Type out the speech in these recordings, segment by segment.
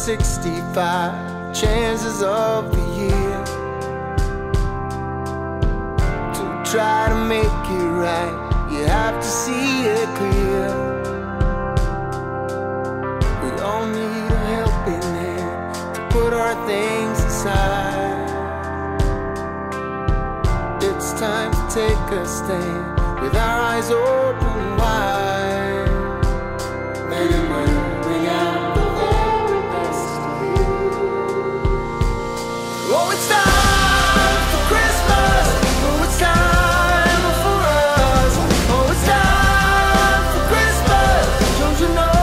365 chances of the year to try to make it right. You have to see it clear. We all need a helping hand to put our things aside. It's time to take a stand with our eyes open wide. Let it bring out the very best of you. Oh, it's time for Christmas. Oh, it's time for us. Oh, it's time for Christmas. Don't you know?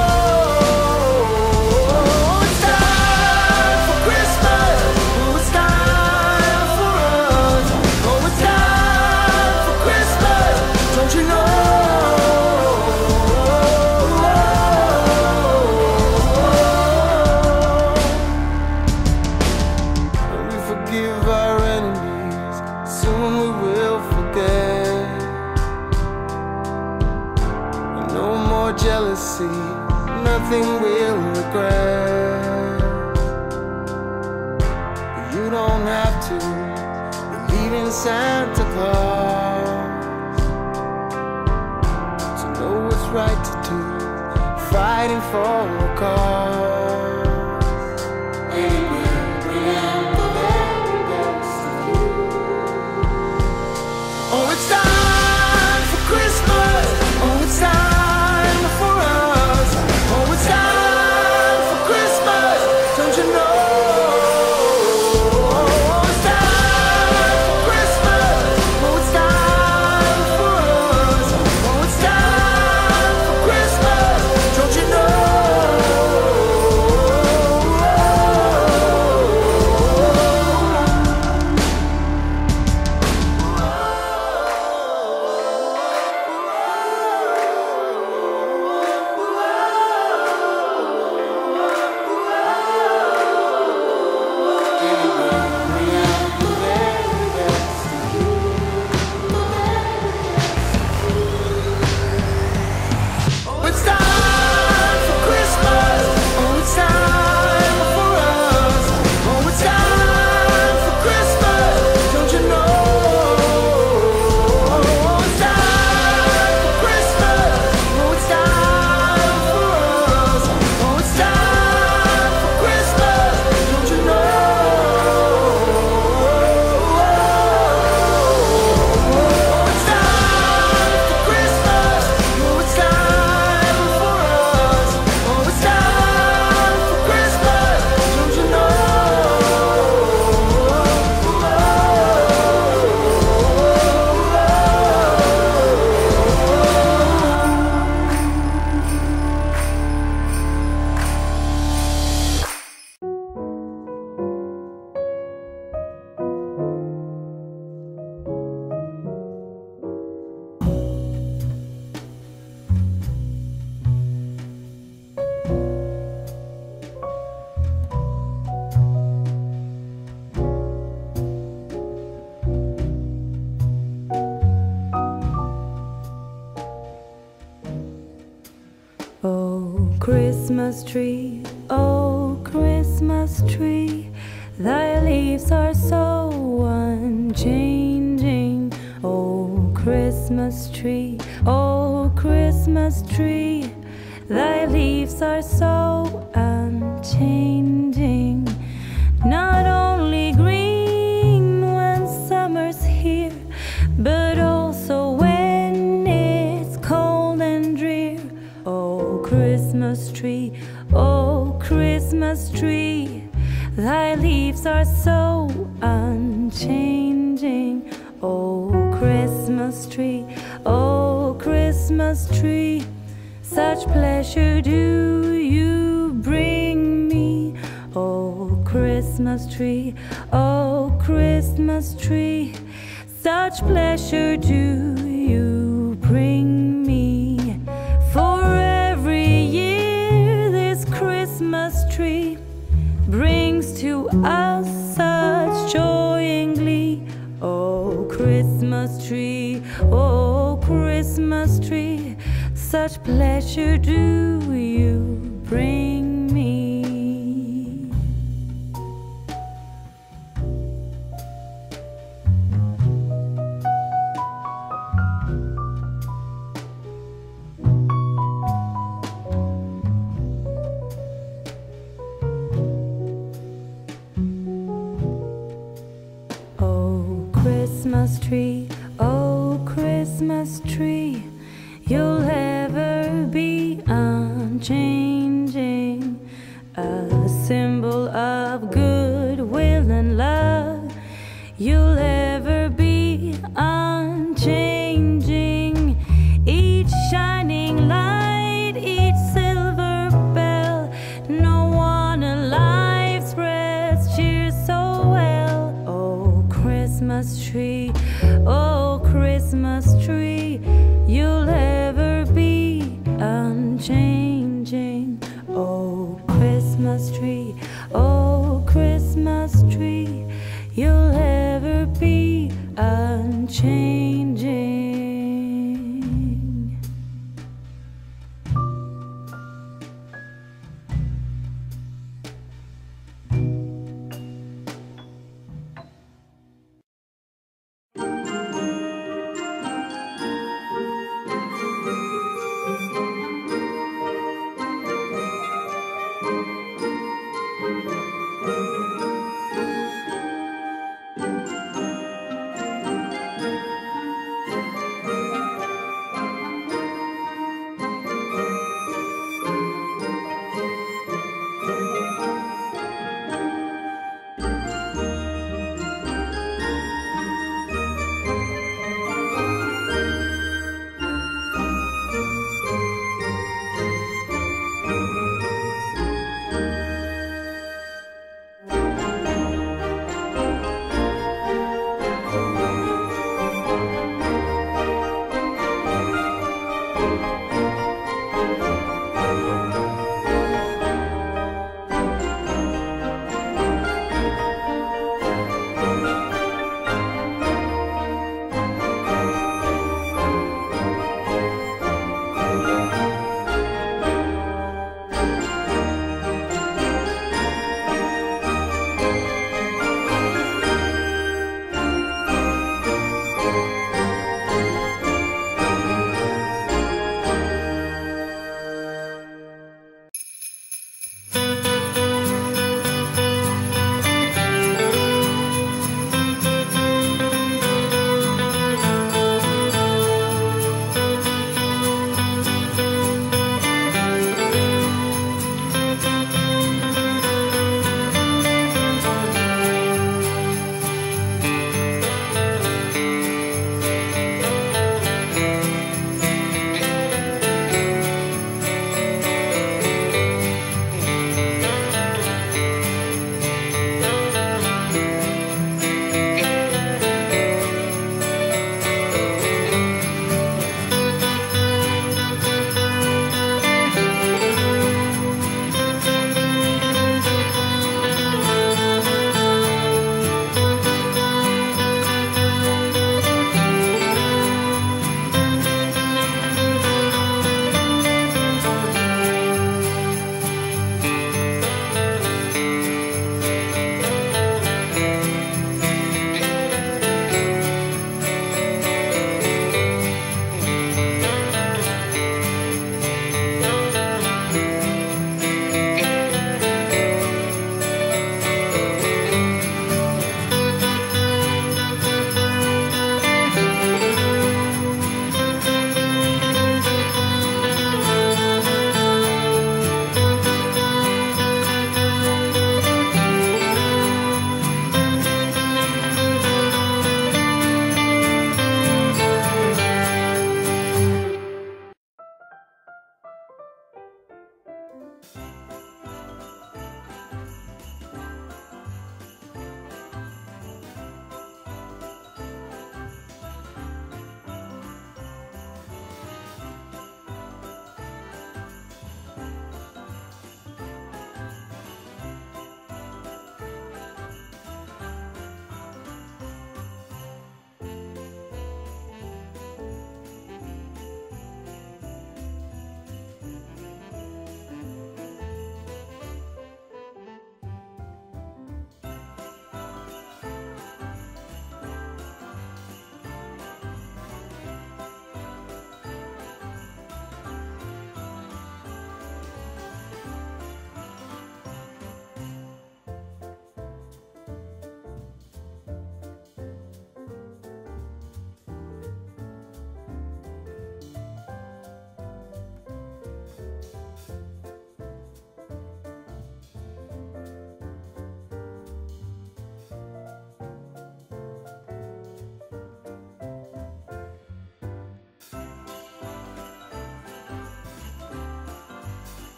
Oh, it's time for Christmas. Oh, it's time for us. Oh, it's time for Christmas. Don't you know? Forgive our enemies, soon we will forget. No more jealousy, nothing we'll regret. You don't have to believe in Santa Claus to know what's right to do, fighting for a cause. Oh, it's time for Christmas. Oh, it's time for us. Oh, it's time for Christmas. Don't you know? Oh, it's time for Christmas. Oh, it's time for us. Oh, it's time for Christmas. Don't you know? Oh, Christmas tree, oh, Christmas tree, thy leaves are so unchanging. Oh, Christmas tree, oh, Christmas tree, thy leaves are so unchanging. Not only green when summer's here, but also when it's cold and drear. Oh, Christmas tree, oh, Christmas tree, thy leaves are so unchanging. Oh, Christmas tree, oh, Christmas tree, such pleasure do you bring me. Oh, Christmas tree, oh, Christmas tree, such pleasure do you bring me. For every year this Christmas tree brings to us such joy and glee. Oh, Christmas tree, oh, Christmas tree, such pleasure do you bring me. Christmas tree, oh Christmas tree, you'll ever be unchanging, a symbol of goodwill and love. You'll ever be unchanging, each shining light, each silver bell, no one alive spreads cheer so well. Oh Christmas tree, oh Christmas tree, you'll ever be unchanging. Oh Christmas tree, oh Christmas tree, you'll ever be unchanging.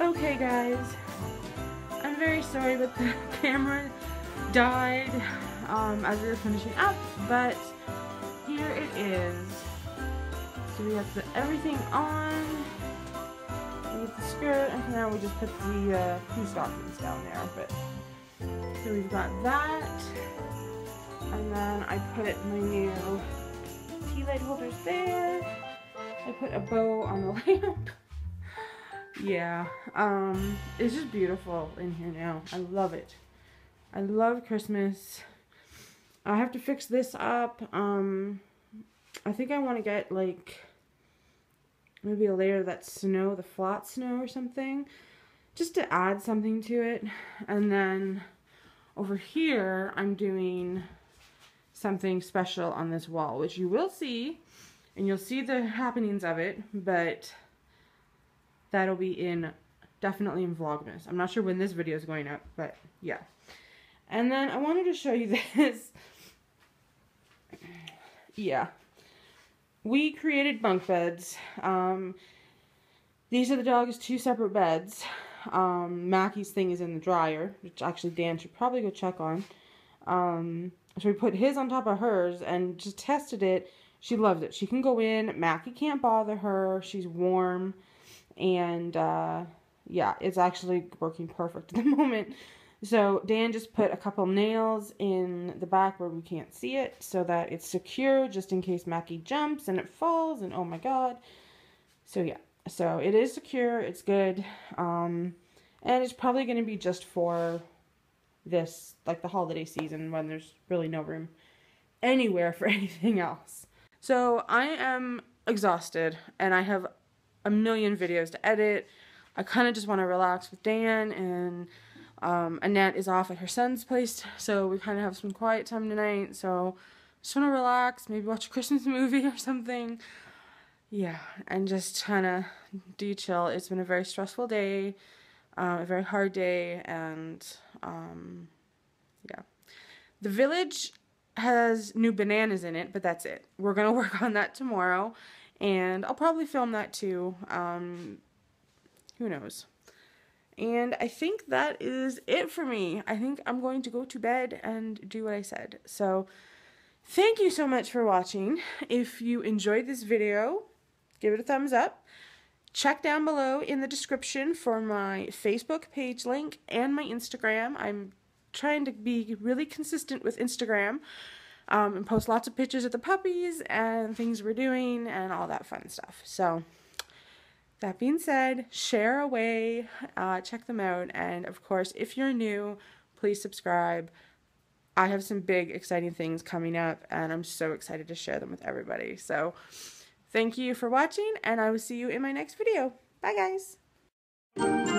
Okay guys, I'm very sorry but the camera died as we were finishing up, but here it is. So we have everything on, we get the skirt, and now we just put the two stockings down there. But so we've got that, and then I put my new tea light holders there. I put a bow on the lamp. Yeah, it's just beautiful in here now. I love it. I love Christmas. I have to fix this up. I think I want to get like maybe a layer of that snow, the flat snow or something, just to add something to it. And then over here, I'm doing something special on this wall, which you will see, and you'll see the happenings of it, but that'll be definitely in Vlogmas. I'm not sure when this video is going up, but yeah. And then I wanted to show you this. Yeah. We created bunk beds. These are the dog's 2 separate beds. Mackie's thing is in the dryer, which actually Dan should probably go check on. So we put his on top of hers and just tested it. She loved it. She can go in. Mackie can't bother her. She's warm. And, yeah, it's actually working perfect at the moment. So Dan just put a couple nails in the back where we can't see it so that it's secure just in case Mackie jumps and it falls and oh my god. So yeah, so it is secure, it's good. And it's probably going to be just for this, like the holiday season when there's really no room anywhere for anything else. So I am exhausted and I have a million videos to edit. I kind of just want to relax with Dan, and Annette is off at her son's place, so we kind of have some quiet time tonight, so just want to relax, maybe watch a Christmas movie or something. Yeah, and just kind of de-chill. It's been a very stressful day, a very hard day, and yeah. The village has new bananas in it, but that's it. We're going to work on that tomorrow, and I'll probably film that too. Who knows? And I think that is it for me. I think I'm going to go to bed and do what I said. So, thank you so much for watching. If you enjoyed this video, give it a thumbs up. Check down below in the description for my Facebook page link and my Instagram. I'm trying to be really consistent with Instagram and post lots of pictures of the puppies and things we're doing and all that fun stuff. So, that being said, share away, check them out, and of course, if you're new, please subscribe. I have some big, exciting things coming up, and I'm so excited to share them with everybody. So, thank you for watching, and I will see you in my next video. Bye, guys!